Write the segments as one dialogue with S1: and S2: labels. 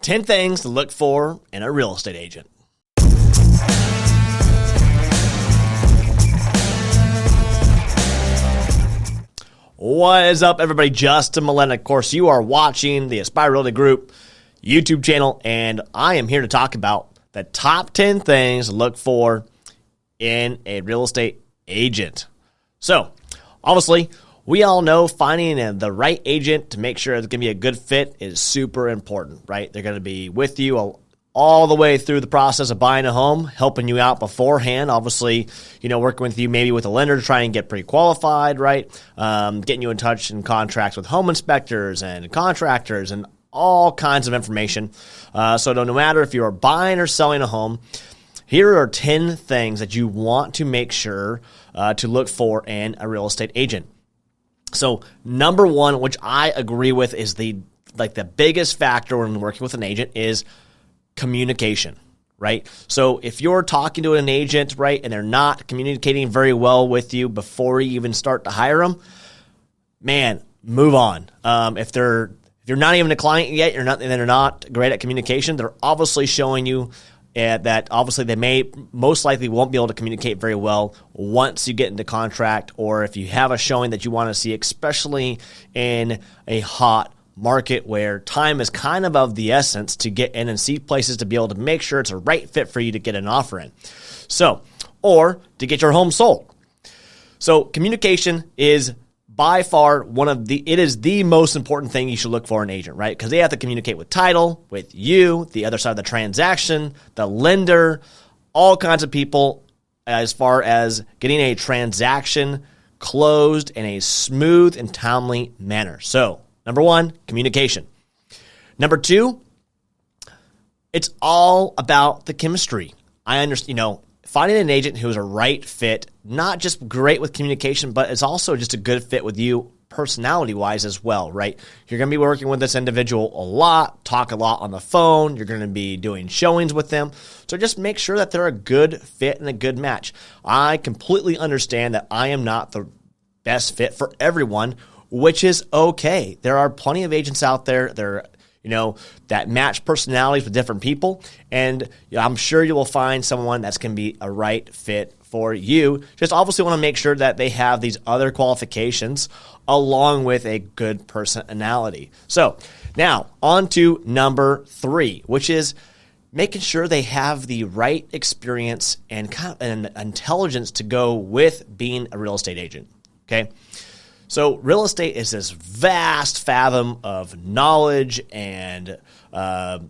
S1: 10 things to look for in a real estate agent. What is up, everybody? Justin Malena. Of course, you are watching the Aspire Realty Group YouTube channel, and I am here to talk about the top 10 things to look for in a real estate agent. So, obviously, we all know finding the right agent to make sure it's going to be a good fit is super important, right? They're going to be with you all the way through the process of buying a home, helping you out beforehand. Obviously, working with you maybe with a lender to try and get pre-qualified, right? Getting you in touch and contracts with home inspectors and contractors and all kinds of information. So no matter if you're buying or selling a home, here are 10 things that you want to make sure to look for in a real estate agent. So number one, which I agree with is the biggest factor when working with an agent is communication, right? So if you're talking to an agent, right, and they're not communicating very well with you before you even start to hire them, man, move on. If you're not even a client yet, they're not great at communication, they're obviously showing you that obviously they most likely won't be able to communicate very well once you get into contract, or if you have a showing that you want to see, especially in a hot market where time is kind of the essence to get in and see places to be able to make sure it's a right fit for you to get an offer in. So, or to get your home sold. So communication is by far it is the most important thing you should look for in an agent, right? Because they have to communicate with title, with you, the other side of the transaction, the lender, all kinds of people as far as getting a transaction closed in a smooth and timely manner. So, number one, communication. Number two, it's all about the chemistry. I understand, finding an agent who is a right fit, not just great with communication, but it's also just a good fit with you personality-wise as well, right? You're going to be working with this individual a lot, talk a lot on the phone. You're going to be doing showings with them. So just make sure that they're a good fit and a good match. I completely understand that I am not the best fit for everyone, which is okay. There are plenty of agents out there that match personalities with different people, and I'm sure you will find someone that's going to be a right fit for you. Just obviously want to make sure that they have these other qualifications along with a good personality. So now on to number 3, which is making sure they have the right experience and kind of an intelligence to go with being a real estate agent. Okay. So real estate is this vast fathom of knowledge and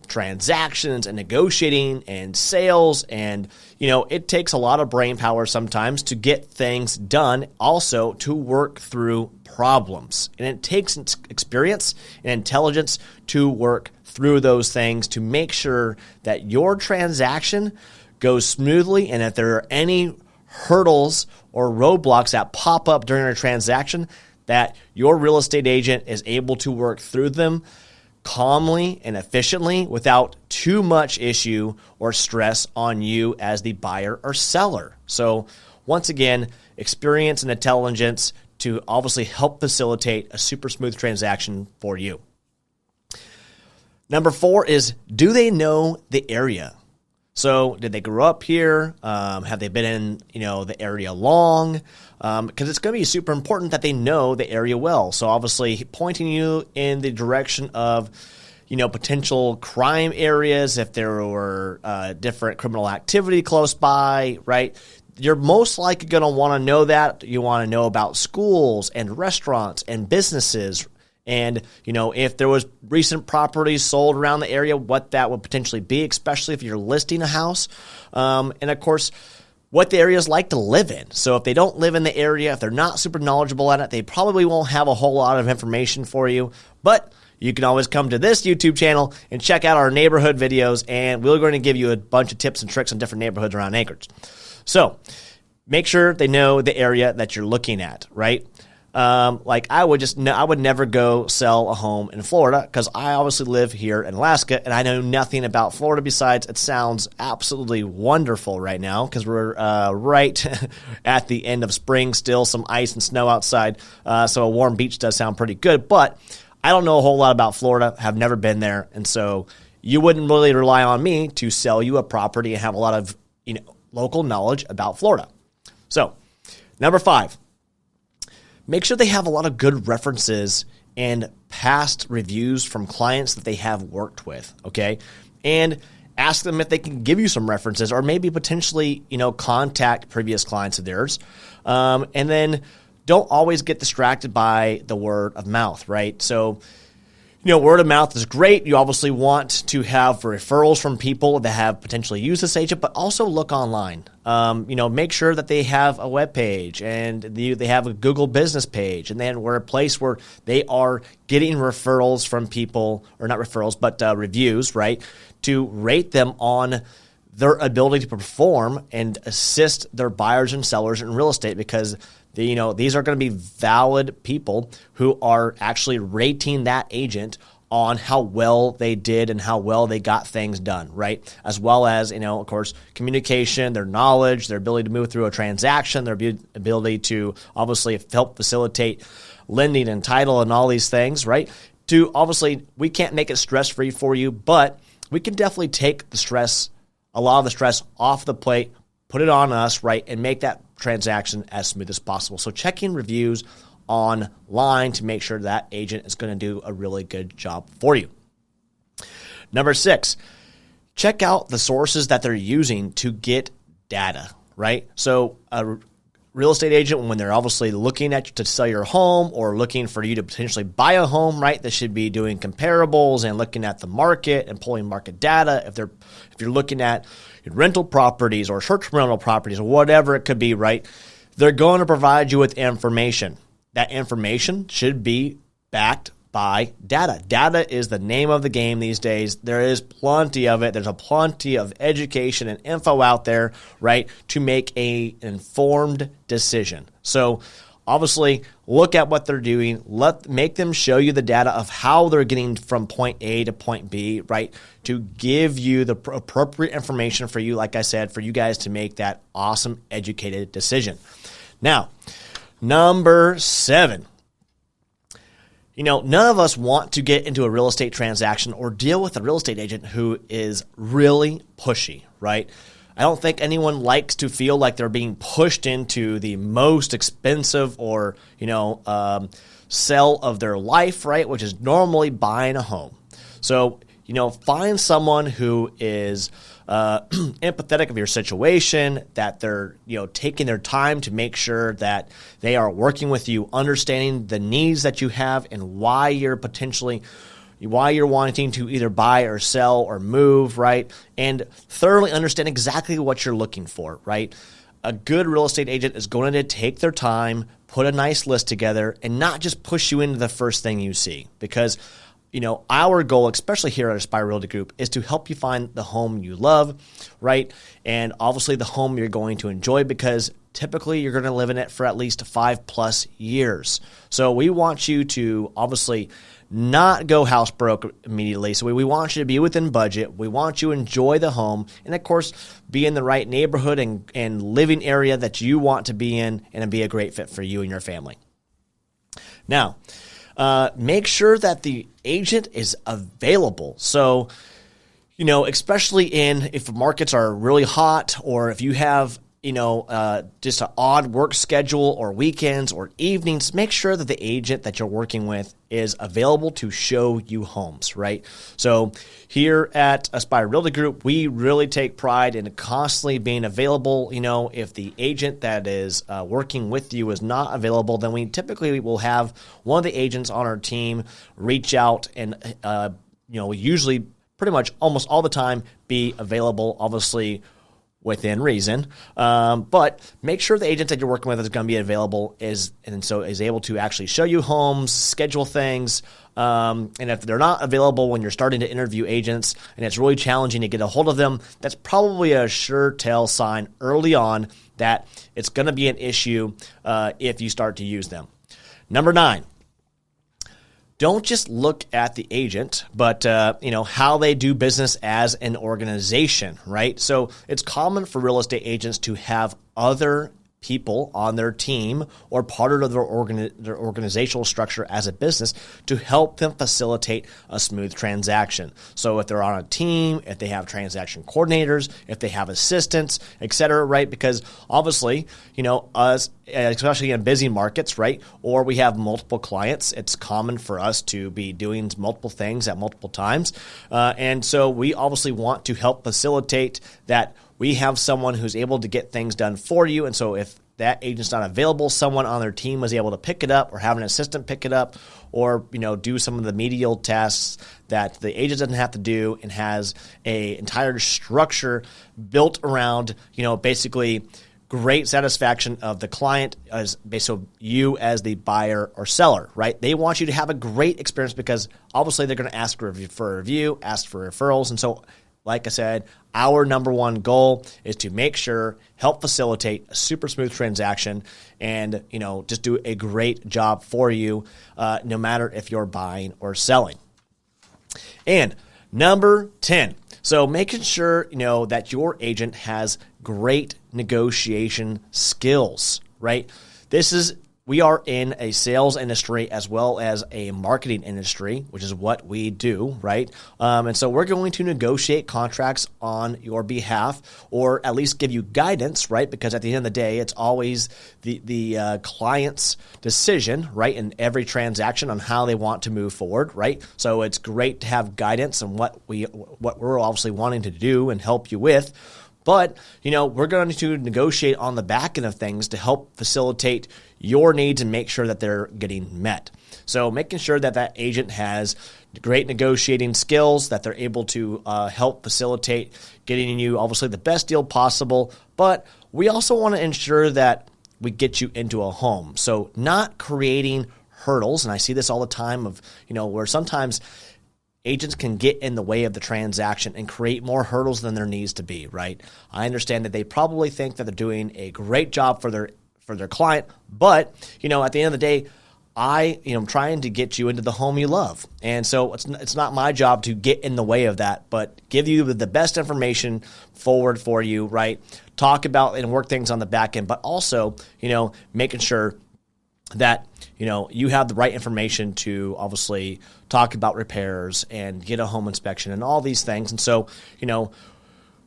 S1: transactions and negotiating and sales. And, it takes a lot of brain power sometimes to get things done, also to work through problems. And it takes experience and intelligence to work through those things to make sure that your transaction goes smoothly. And if there are any hurdles or roadblocks that pop up during a transaction, that your real estate agent is able to work through them calmly and efficiently without too much issue or stress on you as the buyer or seller. So once again, experience and intelligence to obviously help facilitate a super smooth transaction for you. Number 4 is, do they know the area? So did they grow up here? Have they been in, the area long? Because it's going to be super important that they know the area well. So obviously pointing you in the direction of, potential crime areas, if there were different criminal activity close by, right? You're most likely going to want to know that. You want to know about schools and restaurants and businesses. And, if there was recent properties sold around the area, what that would potentially be, especially if you're listing a house. And, of course, what the area is like to live in. So if they don't live in the area, if they're not super knowledgeable at it, they probably won't have a whole lot of information for you. But you can always come to this YouTube channel and check out our neighborhood videos, and we're going to give you a bunch of tips and tricks on different neighborhoods around Anchorage. So make sure they know the area that you're looking at, right? I would never go sell a home in Florida because I obviously live here in Alaska and I know nothing about Florida besides it sounds absolutely wonderful right now because we're right at the end of spring, still some ice and snow outside. So a warm beach does sound pretty good, but I don't know a whole lot about Florida, have never been there. And so you wouldn't really rely on me to sell you a property and have a lot of local knowledge about Florida. So, number 5, make sure they have a lot of good references and past reviews from clients that they have worked with, okay? And ask them if they can give you some references or maybe potentially, contact previous clients of theirs. And then don't always get distracted by the word of mouth, right? So, word of mouth is great. You obviously want to have referrals from people that have potentially used this agent, but also look online. Make sure that they have a web page and they have a Google business page, and then we're a place where they are getting referrals from people, or not referrals, but reviews, right? To rate them on their ability to perform and assist their buyers and sellers in real estate, because these are going to be valid people who are actually rating that agent on how well they did and how well they got things done, right? As well as, of course, communication, their knowledge, their ability to move through a transaction, their ability to obviously help facilitate lending and title and all these things, right? Obviously, we can't make it stress-free for you, but we can definitely take a lot of the stress off the plate, put it on us, right, and make that transaction as smooth as possible. So checking reviews online to make sure that agent is going to do a really good job for you. Number 6, check out the sources that they're using to get data, right? So a real estate agent, when they're obviously looking at you to sell your home or looking for you to potentially buy a home, right, they should be doing comparables and looking at the market and pulling market data. If you're looking at rental properties or short-term rental properties or whatever it could be, right, they're going to provide you with information. That information should be backed by data. Data is the name of the game these days. There is plenty of it. There's a plenty of education and info out there, right, to make an informed decision. So obviously, look at what they're doing. Make them show you the data of how they're getting from point A to point B, right, to give you the appropriate information for you, like I said, for you guys to make that awesome, educated decision. Now, number 7. None of us want to get into a real estate transaction or deal with a real estate agent who is really pushy, right? I don't think anyone likes to feel like they're being pushed into the most expensive or, sell of their life, right? Which is normally buying a home. So, find someone who is empathetic of your situation, that they're, taking their time to make sure that they are working with you, understanding the needs that you have and why you're wanting to either buy or sell or move, right? And thoroughly understand exactly what you're looking for, right? A good real estate agent is going to take their time, put a nice list together, and not just push you into the first thing you see. Because, our goal, especially here at Aspire Realty Group, is to help you find the home you love, right? And obviously the home you're going to enjoy, because typically you're going to live in it for at least 5+ years. So we want you to obviously not go house broke immediately. So we want you to be within budget. We want you to enjoy the home and, of course, be in the right neighborhood and living area that you want to be in and be a great fit for you and your family. Now, make sure that the agent is available. So, especially if markets are really hot, or if you have, just an odd work schedule or weekends or evenings, make sure that the agent that you're working with is available to show you homes, right? So here at Aspire Realty Group, we really take pride in constantly being available. If the agent that is working with you is not available, then we typically will have one of the agents on our team reach out and, usually pretty much almost all the time be available, obviously within reason, but make sure the agent that you're working with is going to be available is able to actually show you homes, schedule things, and if they're not available when you're starting to interview agents and it's really challenging to get a hold of them, that's probably a sure tell sign early on that it's going to be an issue if you start to use them. Number 9. Don't just look at the agent, but how they do business as an organization, right? So it's common for real estate agents to have other people on their team or part of their organizational structure as a business to help them facilitate a smooth transaction. So if they're on a team, if they have transaction coordinators, if they have assistants, et cetera, right? Because obviously, us, especially in busy markets, right? Or we have multiple clients, it's common for us to be doing multiple things at multiple times. And so we obviously want to help facilitate that we have someone who's able to get things done for you. And so if that agent's not available, someone on their team was able to pick it up or have an assistant pick it up or, do some of the medial tasks that the agent doesn't have to do and has a entire structure built around, basically great satisfaction of the client as so you as the buyer or seller, right? They want you to have a great experience because obviously they're going to ask for a review, ask for referrals. And so like I said, our number one goal is to make sure, help facilitate a super smooth transaction and, just do a great job for you, no matter if you're buying or selling. And number 10, so making sure, that your agent has great negotiation skills, right? We are in a sales industry as well as a marketing industry, which is what we do, right? And so we're going to negotiate contracts on your behalf or at least give you guidance, right? Because at the end of the day, it's always the client's decision, right, in every transaction on how they want to move forward, right? So it's great to have guidance on what we're obviously wanting to do and help you with. But, we're going to negotiate on the back end of things to help facilitate your needs and make sure that they're getting met. So making sure that that agent has great negotiating skills, that they're able to help facilitate getting you obviously the best deal possible. But we also want to ensure that we get you into a home. So not creating hurdles. And I see this all the time of, where sometimes agents can get in the way of the transaction and create more hurdles than there needs to be, right? I understand that they probably think that they're doing a great job for their client, but, at the end of the day, I'm trying to get you into the home you love. And so it's not my job to get in the way of that, but give you the best information forward for you, right? Talk about and work things on the back end, but also, making sure that, you have the right information to obviously talk about repairs and get a home inspection and all these things. And so,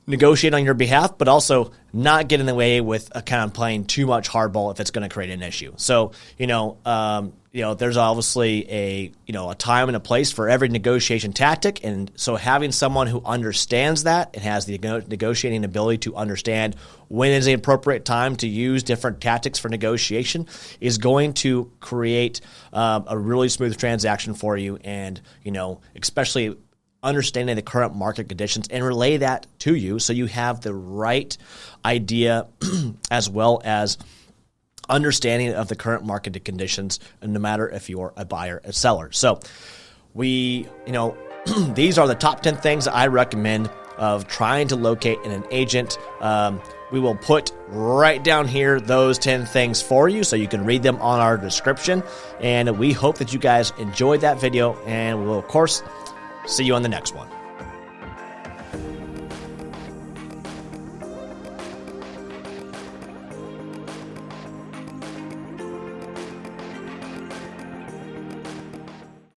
S1: negotiate on your behalf, but also not get in the way with a kind of playing too much hardball if it's going to create an issue. So, there's obviously a time and a place for every negotiation tactic. And so having someone who understands that and has the negotiating ability to understand when is the appropriate time to use different tactics for negotiation is going to create a really smooth transaction for you. And, especially understanding the current market conditions and relay that to you so you have the right idea as well as understanding of the current market conditions, no matter if you're a buyer or seller. So these are the top 10 things that I recommend of trying to locate an agent. We will put right down here those 10 things for you so you can read them on our description. And we hope that you guys enjoyed that video, and we'll, of course, see you on the next one.